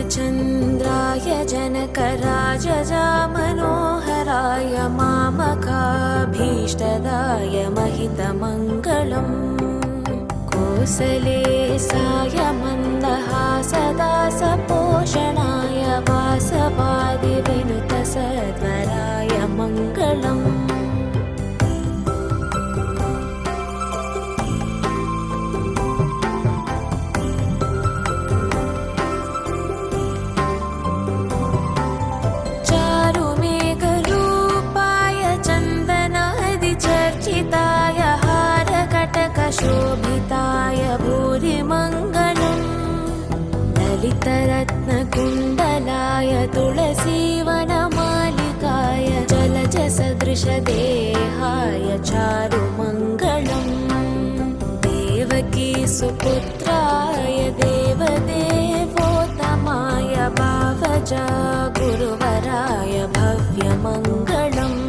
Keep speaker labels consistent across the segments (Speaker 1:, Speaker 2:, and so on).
Speaker 1: रामचन्द्राय जनकराजजामनोहराय मामकाभीष्टदाय महितमङ्गलम् कोसलेशाय मन्दहासदासपोषणाय वासवादिविनुतसध्वराय मङ्गलम् शोभिताय भूरिमङ्गलम् ललितरत्नकुण्डलाय तुलसीवनमालिकाय जलजसदृशदेहाय चारुमङ्गलम् देवकीसुपुत्राय देवदेवोत्तमाय भावजा गुरुवराय भव्यमङ्गलम्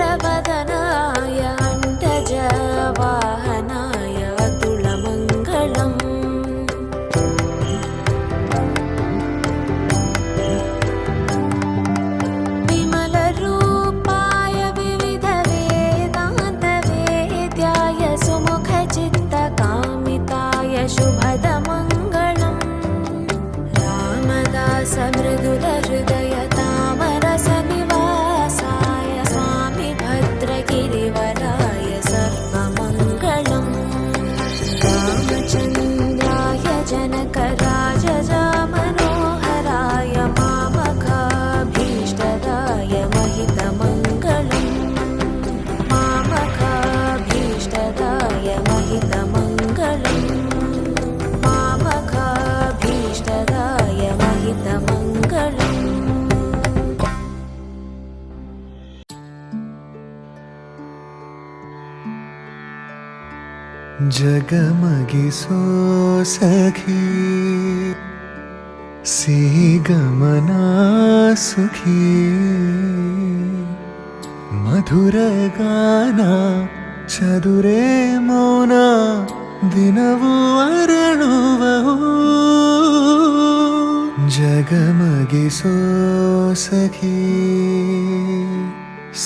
Speaker 1: पूर्णचन्द्रवदनाय अण्डजवाहनाय अतुलमङ्गलम् विमलरूपाय विविधवेदान्तवेद्याय सुमुखचित्तकामिताय शुभदमङ्गलम् रामदासमृदुलहृदय तामरसनिवासाय स्वामि भद्रगिरिवराय सर्वमङ्गलम् रामचन्द्राय जनकराजजामनोहराय मामकाभीष्टदाय महितमङ्गलम् मामकाभीष्टदाय महितमङ्गलम् मामकाभीष्टदाय महितमङ्गलम्
Speaker 2: जगमगिसो सखी सिहिगमना सुखी मधुरगाना चदुरे मौन दिनवु अरಳುವವು जगमगिसो सखी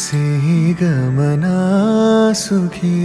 Speaker 2: सिहिगमना सुखी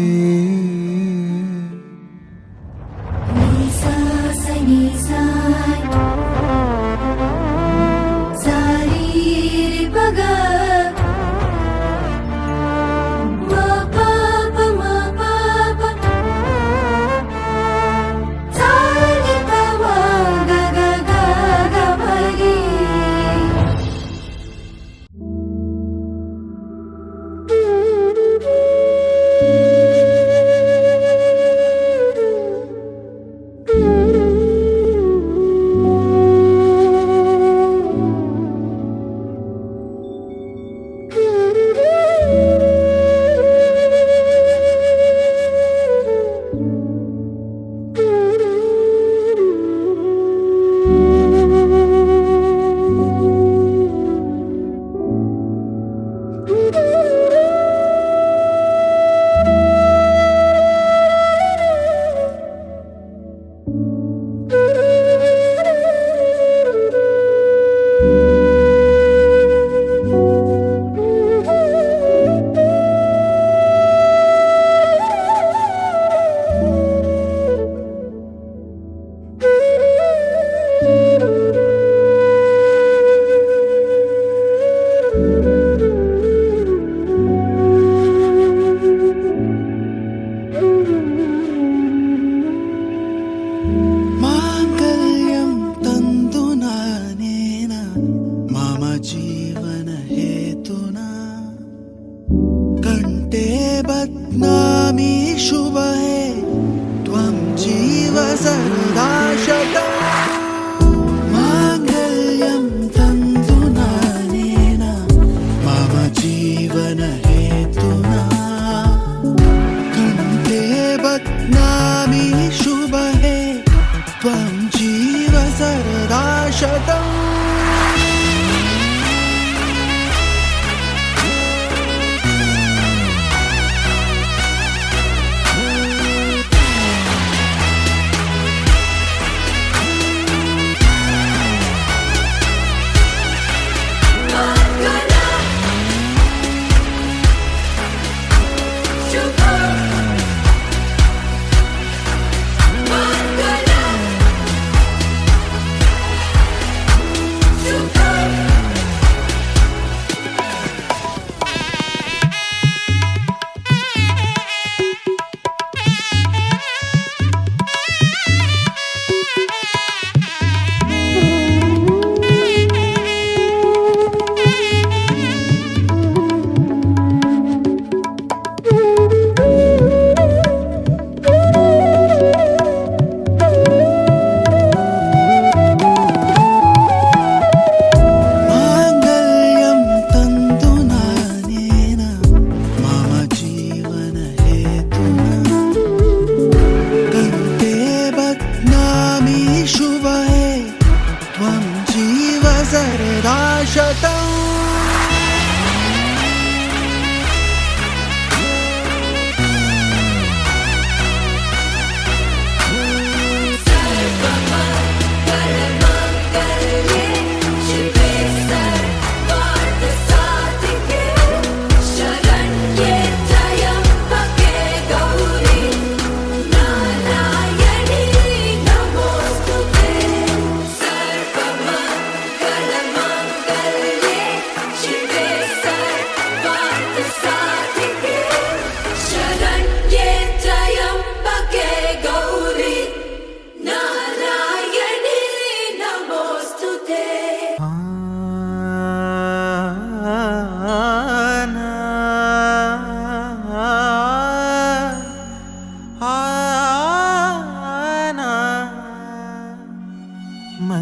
Speaker 3: जीवन हेतुना कंठे बध्नामि शुभे त्वं जीव सर्वदा शतम् माङ्गल्यं तन्तुना नेन मम जीवन हेतुना कंठे बध्नामि शुभे त्वं जीव सर्वदा शतम्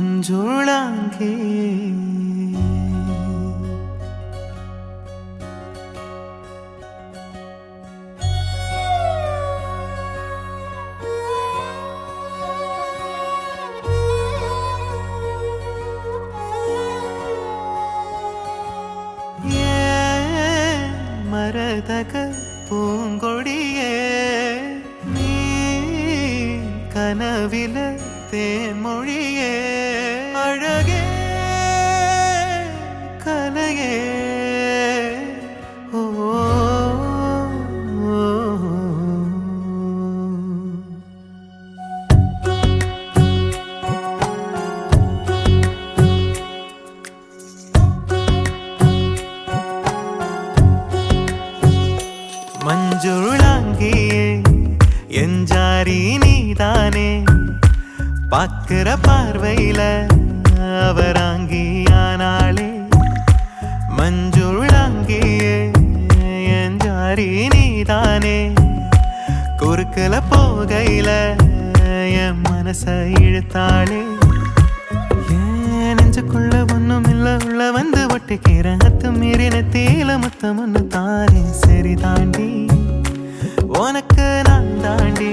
Speaker 3: मंजुळांगे மரதக பூங்கொடியே நீ கனவில தேன்மொழியே அழகே கலையே ஓ மஞ்சுளாங்கியே எஞ்சாரி நீதானே பாக்குற பார்வையில அவராங்கியானாளே மஞ்சுளாங்கியே எஞ்சாரி நீதானே குறுக்கல போகையில என் மனச இழுத்தாளே ஏன் நெஞ்சுக்குள்ள ஒண்ணும் இல்ல உள்ள வந்து ஒட்டிக்கிறேன் அத்து மீறின தீல முத்தம் ஒண்ணு தாரே சரி தாண்டி உனக்கு நான் தாண்டி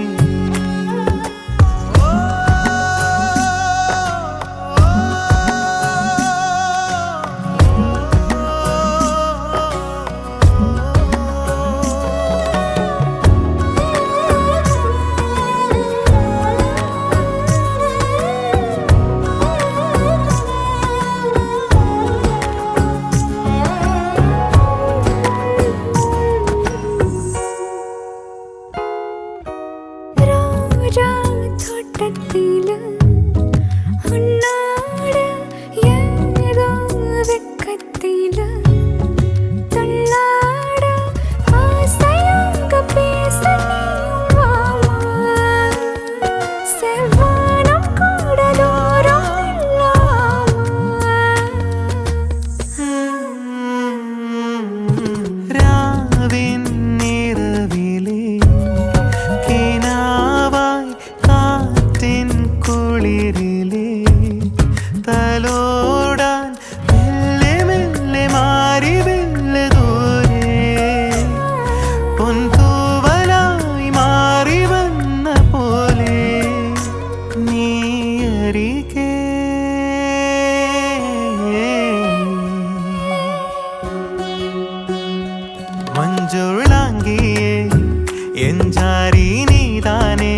Speaker 3: அவராங்கியே என் ஜாரி நீதானே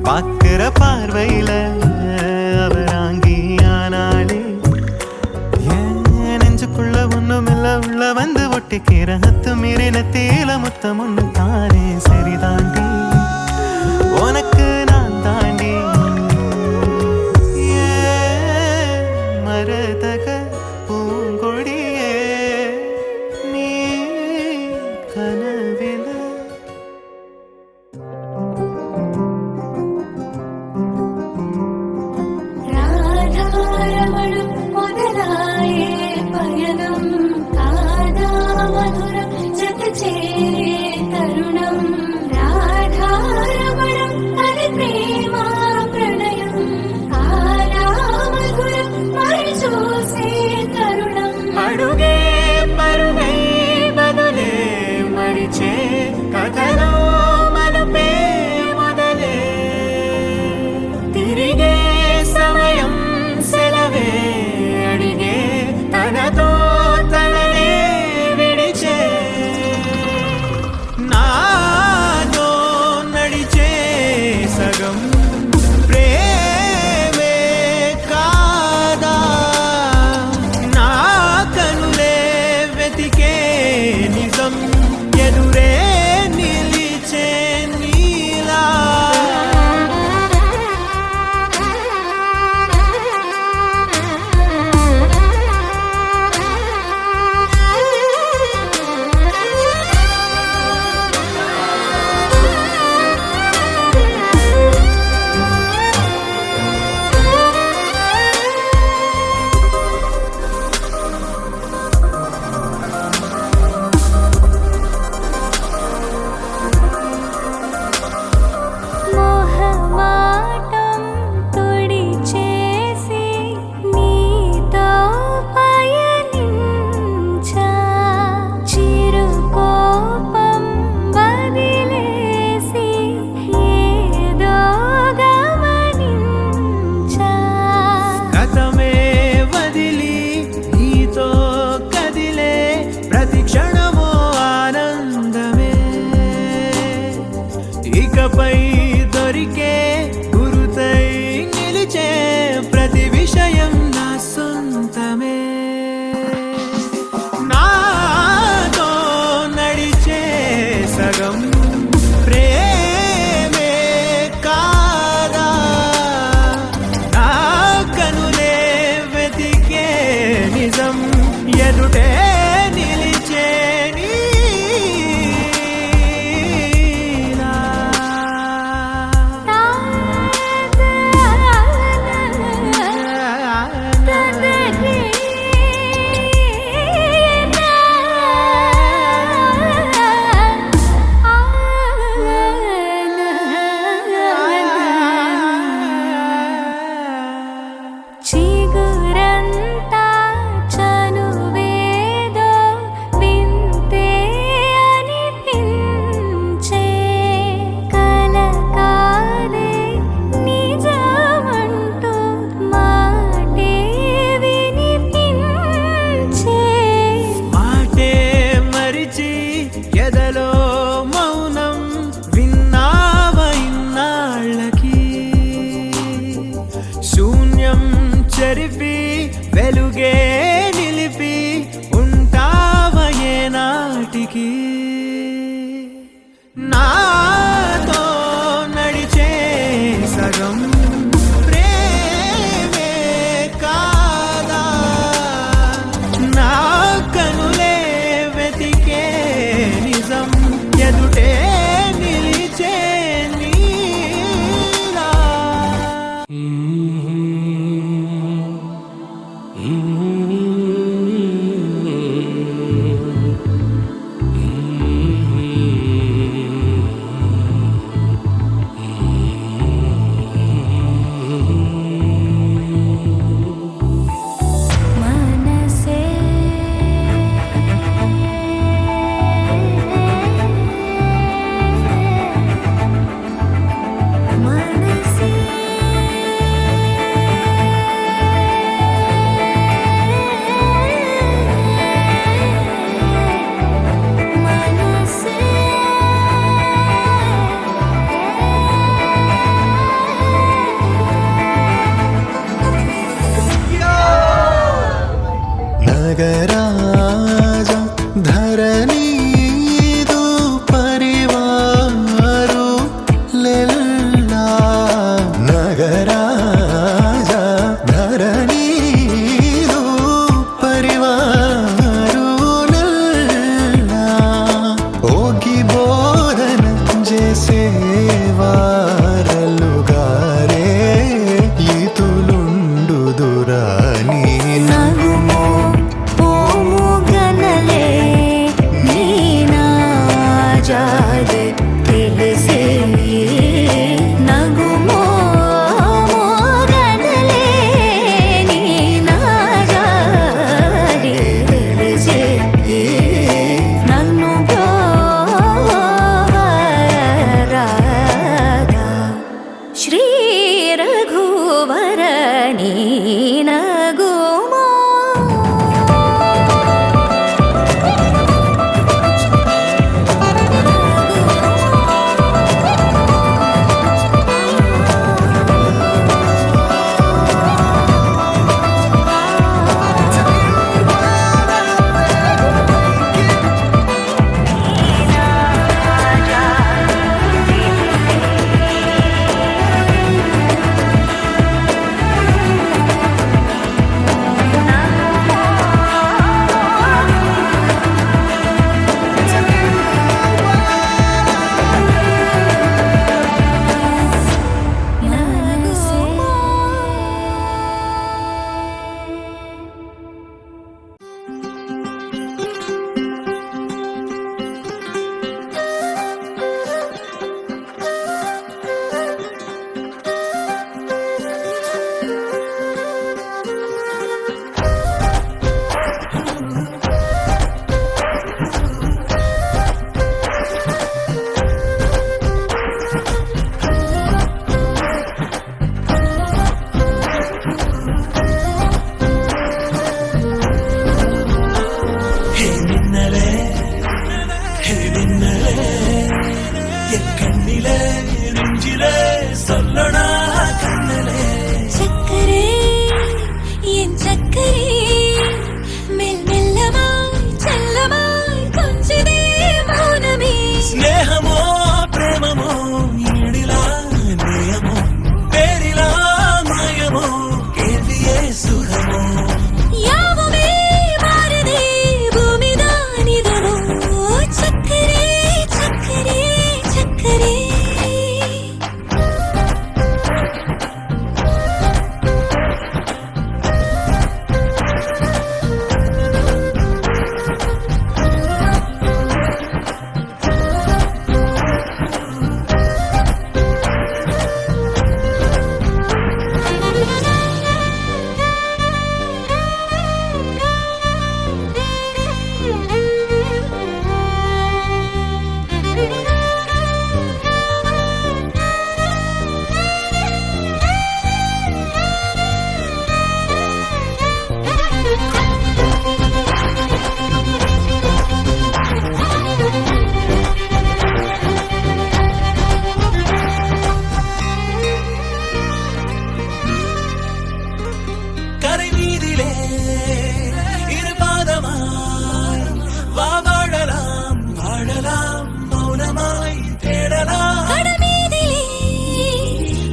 Speaker 3: பார்க்கிற பார்வையில அவராங்கியானாலே என் நெஞ்சுக்குள்ள ஒண்ணுமில்ல உள்ள வந்து ஒட்டிக்கிற ஹத்து மீறின தேல முத்தம் ஒண்ணு தானே சரிதாண்டி உனக்கு நான் தாண்டி மரதக பூங்கொடியே நீ கனவில
Speaker 4: രാധാരമണം മുതലായേ പയനം കാദാമധുരം ജഗചേ തരുണം രാധാരമണം ഹരിപ്രേമാ പ്രണയം കാലാമധുരം മരിചൂസേ തരുണം
Speaker 3: అడుగే పరుగై బదులే మరిచే కథలో మలుపే మొదలే తిరిగే సమయం సెలవే అడిగే తనతో తననే విడిచే నాతో నడిచే సగం ప్రేమే కాదా నా కనులే
Speaker 2: ನಗರಾಜ ಧರಣಿದು ಪರಿವಾರು ಲೆಲ್ಲ ನಗರಾಜ ಧರಣಿದು ಪರಿವಾರು ಲೆಲ್ಲ ಹೋಗಿ ಬೋಧನ ಜೇಸೇವಾರಲುಗಾರೆ ಈತುಲುಂಡು ದುರಾನಿ
Speaker 1: ನಗುಮೋ ಓಮುಗನಲೆ ನೀನಾಜಾದೆ ತಿಳಿಸಿ ನಗುಮೋ ಓಮುಗನಲೆ ನೀನಾಜಾದೆ ತಿಳಿಸಿ ನನ್ನು ಗೋವರಾದ ಶ್ರೀ ರಘುವರ ನೀನಗುಮೋ
Speaker 3: கண்ணிலே நெஞ்சிலே சொல்லடா கண்ணலே
Speaker 4: சக்கரே என் சக்கரே மெல் மெல்லமாய் செல்லமாய் கொஞ்சதே மௌனமே
Speaker 3: ஸ்நேகமோ பிரேமமோ ஈடிலா நேயமோ பேரிலா மாயமோ கேள்வியே சுகமோ
Speaker 4: யாவுமே மாறுதே பூமிதானிதனோ சக்கரே சக்கரே சக்கரே
Speaker 3: கரை மீதிலே இருபாதமாய் வா வாழலாம் வாழலாம் மௌனமாய் தேடலாம்
Speaker 4: கடமீதிலே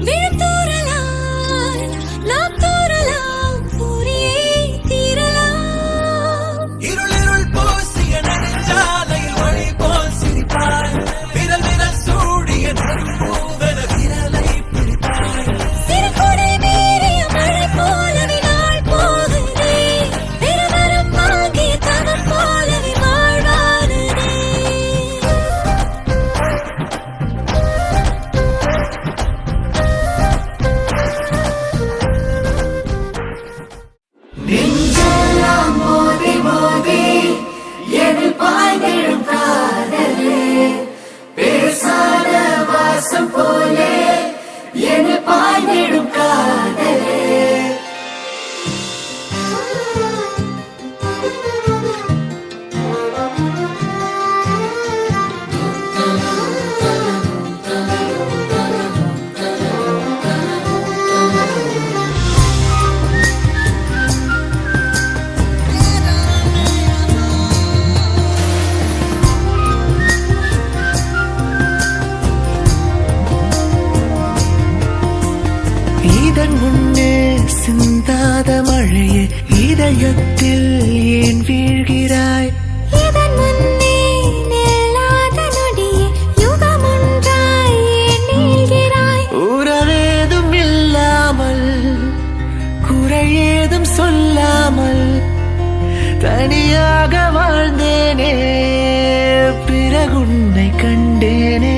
Speaker 4: விழுத்தூறலாம் நாம் தூறலாம் கூறியே தீரலாம்
Speaker 3: இருளிருள் பூசிய நெடுஞ்சாலையில் வழி போல் சிரிப்பாய் விரல் விரல் சூடிய நடுப்பூவென விரலை பிடிப்பாய்
Speaker 4: சிறுகுடை மீறிய மழை போலவே நாள் போகுதே பெருமரம் வாங்கிய தவம் போலவே வாழ்வானதே
Speaker 5: தனியாக வாழ்ந்தேனே பிறகுன்னை கண்டேனே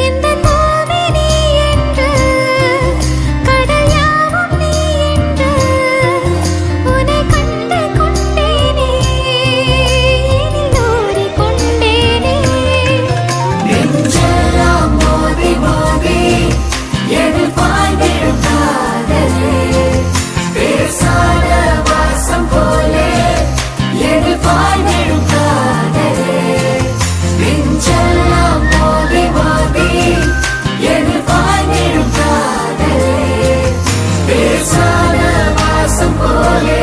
Speaker 4: இந்த பூமி நீ என்று கடல் யாவும் நீ என்று உன்னை கண்டு கொண்டேனே இதில் ஊறிக்கொண்டேனே நெஞ்செல்லாம் மோதி மோதி எதில் பாய்ந்திடும் காதலே பேசாத வாசம் போலே எதில் பாய்ந்திடும் காதலே நெஞ்செல்லாம் மோதி மோதி எதில் பாய்ந்திடும் காதலே பேசாத வாசம் போலே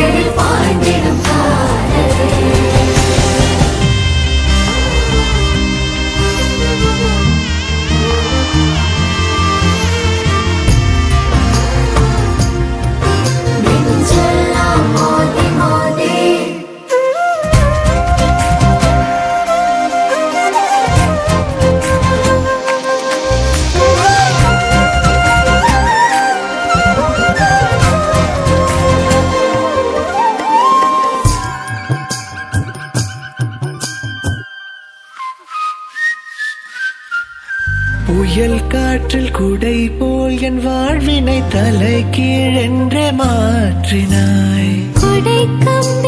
Speaker 4: எதில் பாய்ந்திடும் காதலே நெஞ்செல்லாம் மோதி மோதி
Speaker 5: புயல் காற்றில் குடை போல் என் வாழ்வினை தலை கீழென்றே மாற்றினாய்
Speaker 4: கொடை கம்பி